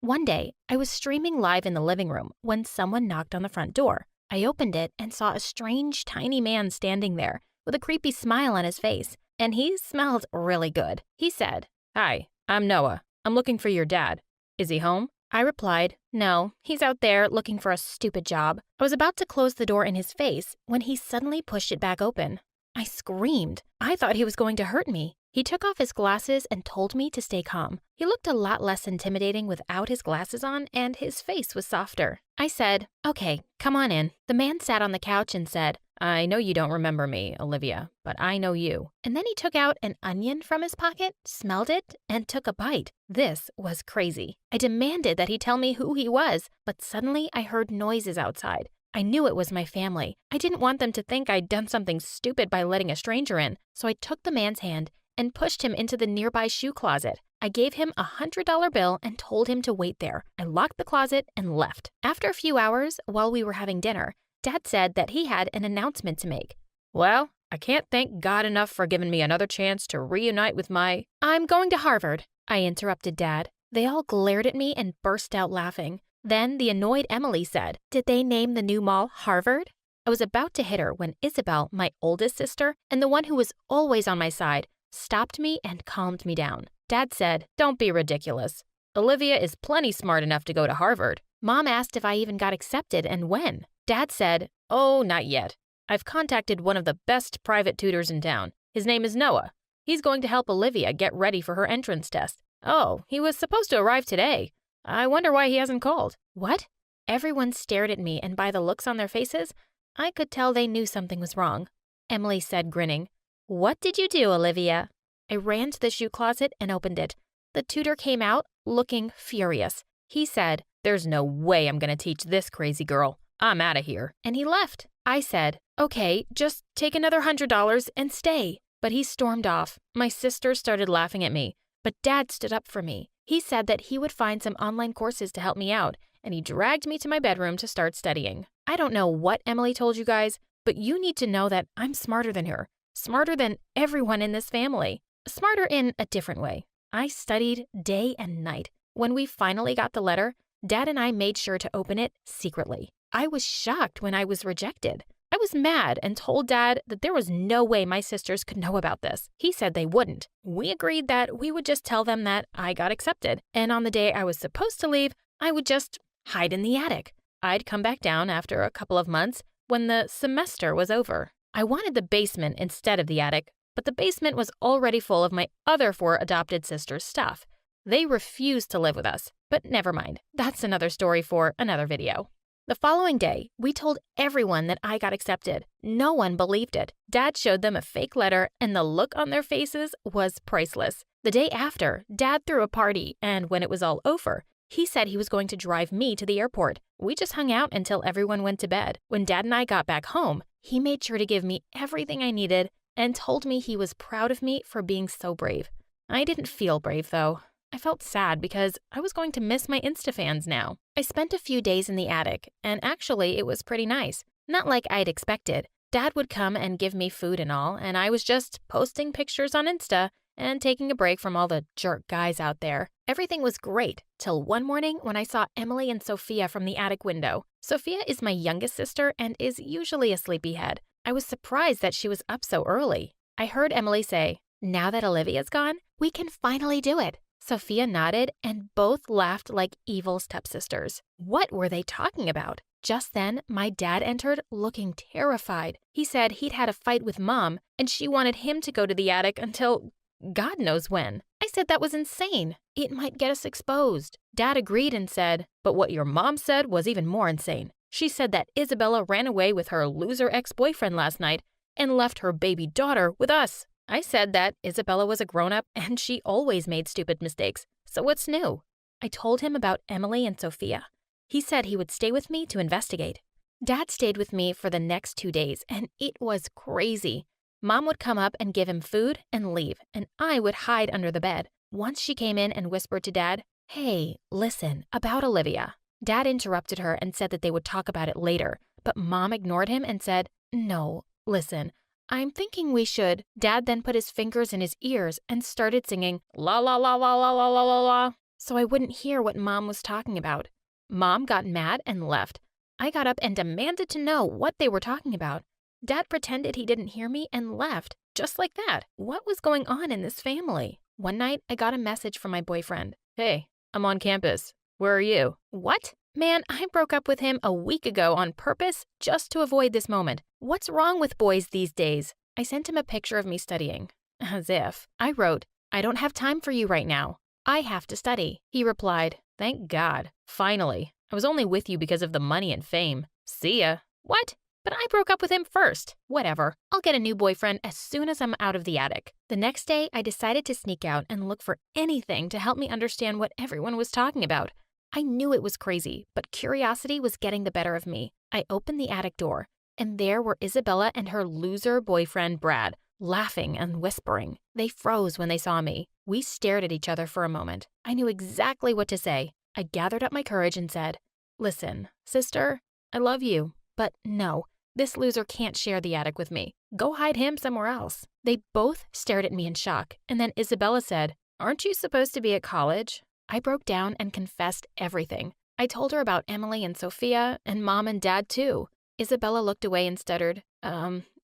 One day, I was streaming live in the living room when someone knocked on the front door. I opened it and saw a strange, tiny man standing there with a creepy smile on his face, and he smelled really good. He said, "Hi, I'm Noah. I'm looking for your dad. Is he home?" I replied, "No, he's out there looking for a stupid job." I was about to close the door in his face when he suddenly pushed it back open. I screamed. I thought he was going to hurt me. He took off his glasses and told me to stay calm. He looked a lot less intimidating without his glasses on, and his face was softer. I said, "Okay, come on in." The man sat on the couch and said, "I know you don't remember me, Olivia, but I know you." And then he took out an onion from his pocket, smelled it, and took a bite. This was crazy. I demanded that he tell me who he was, but suddenly I heard noises outside. I knew it was my family. I didn't want them to think I'd done something stupid by letting a stranger in, so I took the man's hand and pushed him into the nearby shoe closet. I gave him a $100 bill and told him to wait there. I locked the closet and left. After a few hours, while we were having dinner, Dad said that he had an announcement to make. "Well, I can't thank God enough for giving me another chance to reunite with my—" "I'm going to Harvard," I interrupted Dad. They all glared at me and burst out laughing. Then the annoyed Emily said, "Did they name the new mall Harvard?" I was about to hit her when Isabel, my oldest sister, and the one who was always on my side, stopped me and calmed me down. Dad said, "Don't be ridiculous. Olivia is plenty smart enough to go to Harvard." Mom asked if I even got accepted and when. Dad said, "Oh, not yet. I've contacted one of the best private tutors in town. His name is Noah. He's going to help Olivia get ready for her entrance test. Oh, he was supposed to arrive today. I wonder why he hasn't called." What? Everyone stared at me, and by the looks on their faces, I could tell they knew something was wrong. Emily said, grinning, "What did you do, Olivia?" I ran to the shoe closet and opened it. The tutor came out, looking furious. He said, "There's no way I'm going to teach this crazy girl. I'm out of here." And he left. I said, "Okay, just take another $100 and stay." But he stormed off. My sister started laughing at me, but Dad stood up for me. He said that he would find some online courses to help me out, and he dragged me to my bedroom to start studying. I don't know what Emily told you guys, but you need to know that I'm smarter than her. Smarter than everyone in this family. Smarter in a different way. I studied day and night. When we finally got the letter, Dad and I made sure to open it secretly. I was shocked when I was rejected. I was mad and told Dad that there was no way my sisters could know about this. He said they wouldn't. We agreed that we would just tell them that I got accepted, and on the day I was supposed to leave, I would just hide in the attic. I'd come back down after a couple of months when the semester was over. I wanted the basement instead of the attic, but the basement was already full of my other 4 adopted sisters' stuff. They refused to live with us, but never mind. That's another story for another video. The following day, we told everyone that I got accepted. No one believed it. Dad showed them a fake letter, and the look on their faces was priceless. The day after, Dad threw a party, and when it was all over, he said he was going to drive me to the airport. We just hung out until everyone went to bed. When Dad and I got back home, he made sure to give me everything I needed and told me he was proud of me for being so brave. I didn't feel brave, though. I felt sad because I was going to miss my Insta fans now. I spent a few days in the attic, and actually it was pretty nice. Not like I'd expected. Dad would come and give me food and all, and I was just posting pictures on Insta and taking a break from all the jerk guys out there. Everything was great, till one morning when I saw Emily and Sophia from the attic window. Sophia is my youngest sister and is usually a sleepyhead. I was surprised that she was up so early. I heard Emily say, "Now that Olivia's gone, we can finally do it." Sophia nodded, and both laughed like evil stepsisters. What were they talking about? Just then, my dad entered looking terrified. He said he'd had a fight with Mom, and she wanted him to go to the attic until God knows when. I said that was insane. It might get us exposed. Dad agreed and said, "But what your mom said was even more insane. She said that Isabella ran away with her loser ex-boyfriend last night and left her baby daughter with us." I said that Isabella was a grown-up and she always made stupid mistakes, so what's new? I told him about Emily and Sophia. He said he would stay with me to investigate. Dad stayed with me for the next 2 days, and it was crazy. Mom would come up and give him food and leave, and I would hide under the bed. Once she came in and whispered to Dad, "Hey, listen, about Olivia." Dad interrupted her and said that they would talk about it later, but Mom ignored him and said, "No, listen. I'm thinking we should." Dad then put his fingers in his ears and started singing la la la la la la la la la. so I wouldn't hear what Mom was talking about. Mom got mad and left. I got up and demanded to know what they were talking about. Dad pretended he didn't hear me and left, just like that. What was going on in this family? One night, I got a message from my boyfriend. Hey, I'm on campus. Where are you? What? Man, I broke up with him a week ago on purpose just to avoid this moment. What's wrong with boys these days? I sent him a picture of me studying. As if. I wrote, I don't have time for you right now. I have to study. He replied, thank God. Finally. I was only with you because of the money and fame. See ya. What? But I broke up with him first. Whatever. I'll get a new boyfriend as soon as I'm out of the attic. The next day, I decided to sneak out and look for anything to help me understand what everyone was talking about. I knew it was crazy, but curiosity was getting the better of me. I opened the attic door, and there were Isabella and her loser boyfriend, Brad, laughing and whispering. They froze when they saw me. We stared at each other for a moment. I knew exactly what to say. I gathered up my courage and said, listen, sister, I love you, but no, this loser can't share the attic with me. Go hide him somewhere else. They both stared at me in shock, and then Isabella said, aren't you supposed to be at college? I broke down and confessed everything. I told her about Emily and Sophia, and Mom and Dad too. Isabella looked away and stuttered,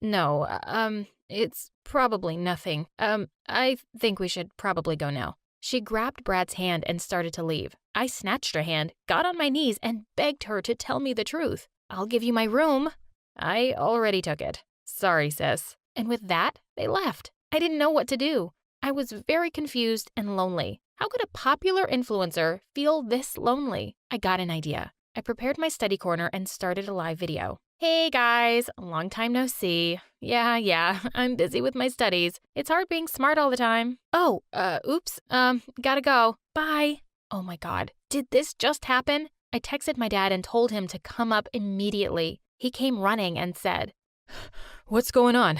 no, it's probably nothing. I think we should probably go now. She grabbed Brad's hand and started to leave. I snatched her hand, got on my knees, and begged her to tell me the truth. I'll give you my room. I already took it. Sorry, sis. And with that, they left. I didn't know what to do. I was very confused and lonely. How could a popular influencer feel this lonely? I got an idea. I prepared my study corner and started a live video. Hey guys, long time no see. Yeah, I'm busy with my studies. It's hard being smart all the time. Oh, oops, gotta go. Bye. Oh my God, did this just happen? I texted my dad and told him to come up immediately. He came running and said, what's going on?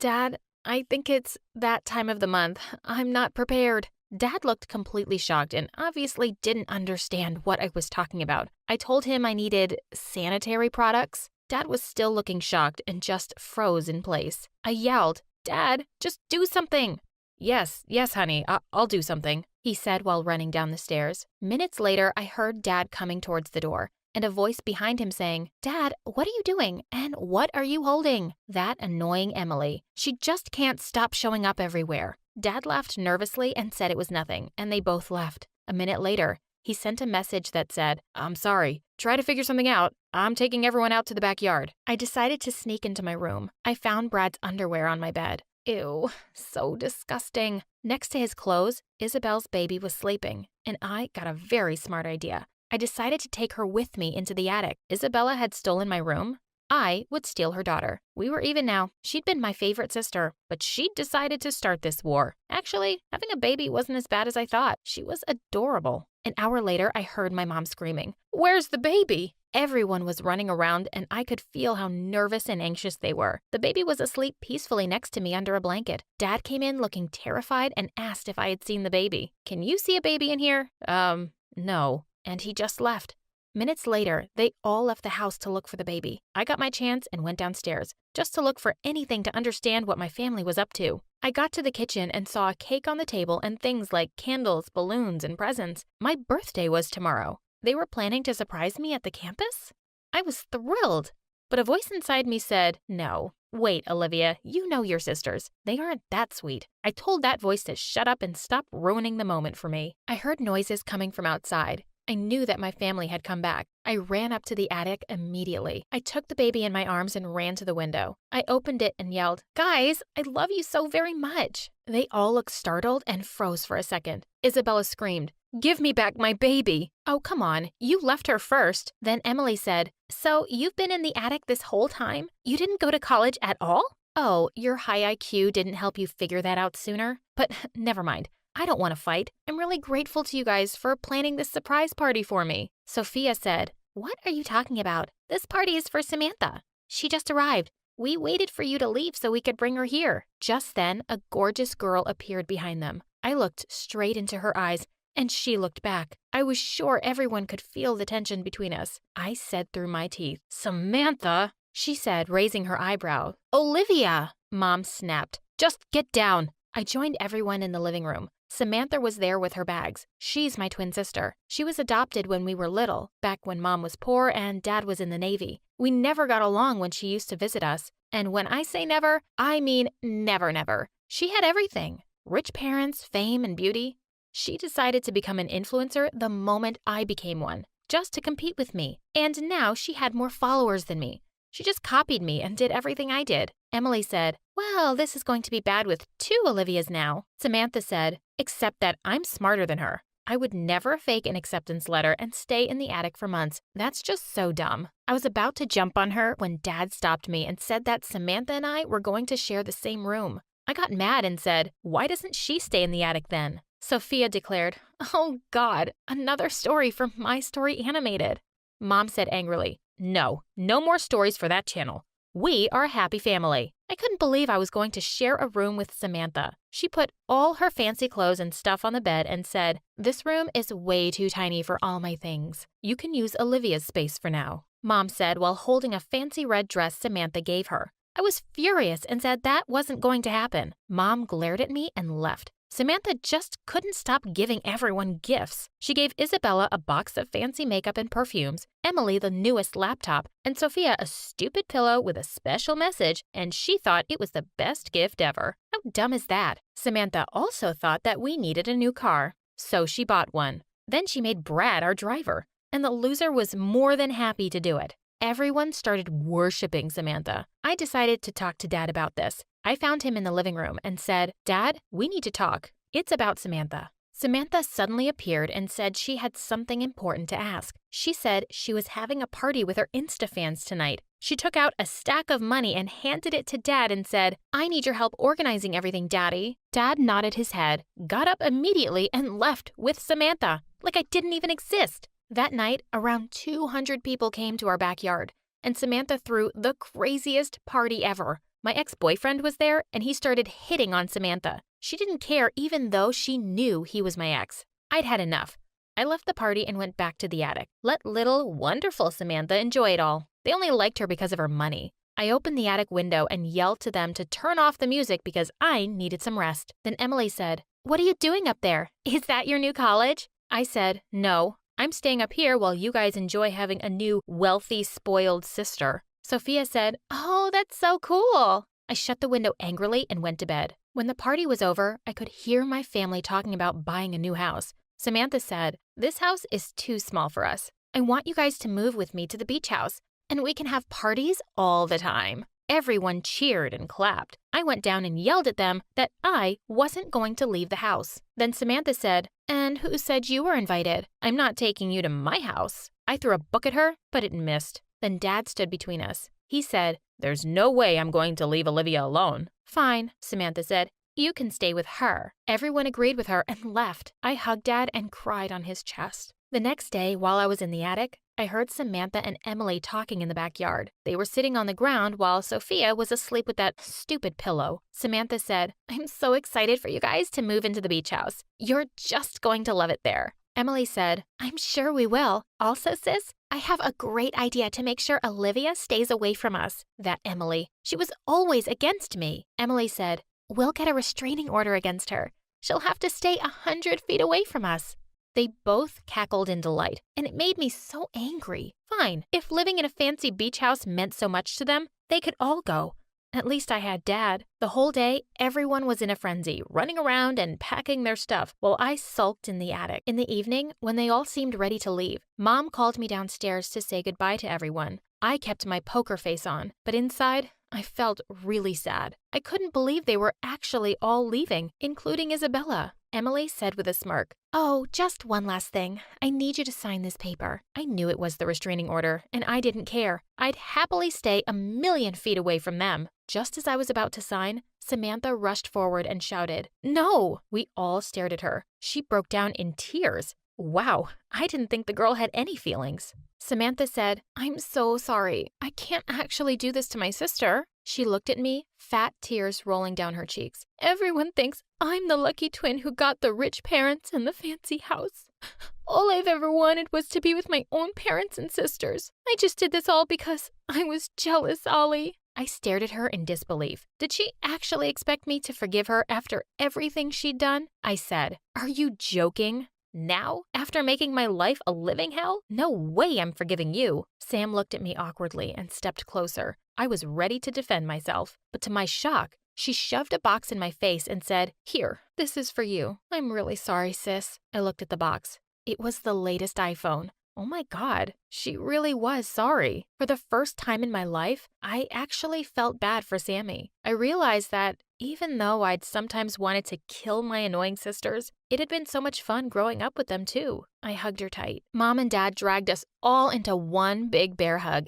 Dad, I think it's that time of the month. I'm not prepared. Dad looked completely shocked and obviously didn't understand what I was talking about. I told him I needed sanitary products. Dad was still looking shocked and just froze in place. I yelled, Dad, just do something. Yes, honey, I'll do something, he said while running down the stairs. Minutes later, I heard Dad coming towards the door and a voice behind him saying, Dad, what are you doing? And what are you holding? That annoying Emily. She just can't stop showing up everywhere. Dad laughed nervously and said it was nothing, and they both left. A minute later, he sent a message that said, I'm sorry. Try to figure something out. I'm taking everyone out to the backyard. I decided to sneak into my room. I found Brad's underwear on my bed. Ew, so disgusting. Next to his clothes, Isabel's baby was sleeping, and I got a very smart idea. I decided to take her with me into the attic. Isabella had stolen my room. I would steal her daughter. We were even now. She'd been my favorite sister, but she'd decided to start this war. Actually, having a baby wasn't as bad as I thought. She was adorable. An hour later, I heard my mom screaming, Where's the baby? Everyone was running around, and I could feel how nervous and anxious they were. The baby was asleep peacefully next to me under a blanket. Dad came in looking terrified and asked if I had seen the baby. Can you see a baby in here? No. And he just left. Minutes later, they all left the house to look for the baby. I got my chance and went downstairs, just to look for anything to understand what my family was up to. I got to the kitchen and saw a cake on the table and things like candles, balloons, and presents. My birthday was tomorrow. They were planning to surprise me at the campus? I was thrilled. But a voice inside me said, no. Wait, Olivia, you know your sisters. They aren't that sweet. I told that voice to shut up and stop ruining the moment for me. I heard noises coming from outside. I knew that my family had come back. I ran up to the attic immediately. I took the baby in my arms and ran to the window. I opened it and yelled, Guys, I love you so very much. They all looked startled and froze for a second. Isabella screamed, Give me back my baby. Oh, come on. You left her first. Then Emily said, So you've been in the attic this whole time? You didn't go to college at all? Oh, your high IQ didn't help you figure that out sooner? But never mind. I don't want to fight. I'm really grateful to you guys for planning this surprise party for me. Sophia said, What are you talking about? This party is for Samantha. She just arrived. We waited for you to leave so we could bring her here. Just then, a gorgeous girl appeared behind them. I looked straight into her eyes, and she looked back. I was sure everyone could feel the tension between us. I said through my teeth, Samantha, she said, raising her eyebrow. Olivia, Mom snapped. Just get down. I joined everyone in the living room. Samantha was there with her bags. She's my twin sister. She was adopted when we were little, back when Mom was poor and Dad was in the Navy. We never got along when she used to visit us. And when I say never, I mean never, never. She had everything. Rich parents, fame, and beauty. She decided to become an influencer the moment I became one, just to compete with me. And now she had more followers than me. She just copied me and did everything I did. Emily said, well, this is going to be bad with 2 Olivias now. Samantha said, except that I'm smarter than her. I would never fake an acceptance letter and stay in the attic for months. That's just so dumb. I was about to jump on her when Dad stopped me and said that Samantha and I were going to share the same room. I got mad and said, why doesn't she stay in the attic then? Sophia declared, oh God, another story from My Story Animated. Mom said angrily, no more stories for that channel. We are a happy family. I couldn't believe I was going to share a room with Samantha. She put all her fancy clothes and stuff on the bed and said, this room is way too tiny for all my things. You can use Olivia's space for now, Mom said while holding a fancy red dress Samantha gave her. I was furious and said that wasn't going to happen. Mom glared at me and left. Samantha just couldn't stop giving everyone gifts. She gave Isabella a box of fancy makeup and perfumes, Emily the newest laptop, and Sophia a stupid pillow with a special message, and she thought it was the best gift ever. How dumb is that? Samantha also thought that we needed a new car, so she bought one. Then she made Brad our driver, and the loser was more than happy to do it. Everyone started worshiping Samantha. I decided to talk to Dad about this. I found him in the living room and said, Dad, we need to talk. It's about Samantha. Samantha suddenly appeared and said she had something important to ask. She said she was having a party with her Insta fans tonight. She took out a stack of money and handed it to Dad and said, I need your help organizing everything, Daddy. Dad nodded his head, got up immediately, and left with Samantha, like I didn't even exist. That night, around 200 people came to our backyard, and Samantha threw the craziest party ever. My ex-boyfriend was there, and he started hitting on Samantha. She didn't care even though she knew he was my ex. I'd had enough. I left the party and went back to the attic. Let little, wonderful Samantha enjoy it all. They only liked her because of her money. I opened the attic window and yelled to them to turn off the music because I needed some rest. Then Emily said, what are you doing up there? Is that your new college? I said, no. I'm staying up here while you guys enjoy having a new, wealthy, spoiled sister. Sophia said, oh, that's so cool. I shut the window angrily and went to bed. When the party was over, I could hear my family talking about buying a new house. Samantha said, this house is too small for us. I want you guys to move with me to the beach house, and we can have parties all the time. Everyone cheered and clapped. I went down and yelled at them that I wasn't going to leave the house. Then Samantha said, and who said you were invited? I'm not taking you to my house. I threw a book at her, but it missed. Then Dad stood between us. He said, there's no way I'm going to leave Olivia alone. Fine, Samantha said. You can stay with her. Everyone agreed with her and left. I hugged Dad and cried on his chest. The next day, while I was in the attic, I heard Samantha and Emily talking in the backyard. They were sitting on the ground while Sophia was asleep with that stupid pillow. Samantha said, I'm so excited for you guys to move into the beach house. You're just going to love it there. Emily said, I'm sure we will. Also, sis, I have a great idea to make sure Olivia stays away from us. That Emily. She was always against me. Emily said, we'll get a restraining order against her. She'll have to stay 100 feet away from us. They both cackled in delight, and it made me so angry. Fine, if living in a fancy beach house meant so much to them, they could all go. At least I had Dad. The whole day, everyone was in a frenzy, running around and packing their stuff, while I sulked in the attic. In the evening, when they all seemed ready to leave, Mom called me downstairs to say goodbye to everyone. I kept my poker face on, but inside, I felt really sad. I couldn't believe they were actually all leaving, including Isabella. Emily said with a smirk, oh, just one last thing. I need you to sign this paper. I knew it was the restraining order, and I didn't care. I'd happily stay 1,000,000 feet away from them. Just as I was about to sign, Samantha rushed forward and shouted, no! We all stared at her. She broke down in tears. Wow, I didn't think the girl had any feelings. Samantha said, I'm so sorry. I can't actually do this to my sister. She looked at me, fat tears rolling down her cheeks. Everyone thinks I'm the lucky twin who got the rich parents and the fancy house. All I've ever wanted was to be with my own parents and sisters. I just did this all because I was jealous, Ollie. I stared at her in disbelief. Did she actually expect me to forgive her after everything she'd done? I said, "Are you joking? Now? After making my life a living hell? No way I'm forgiving you." Sam looked at me awkwardly and stepped closer. I was ready to defend myself, but to my shock, she shoved a box in my face and said, "Here, this is for you." "I'm really sorry, sis." I looked at the box. It was the latest iPhone. Oh my God, she really was sorry. For the first time in my life, I actually felt bad for Sammy. I realized that even though I'd sometimes wanted to kill my annoying sisters, it had been so much fun growing up with them too. I hugged her tight. Mom and Dad dragged us all into one big bear hug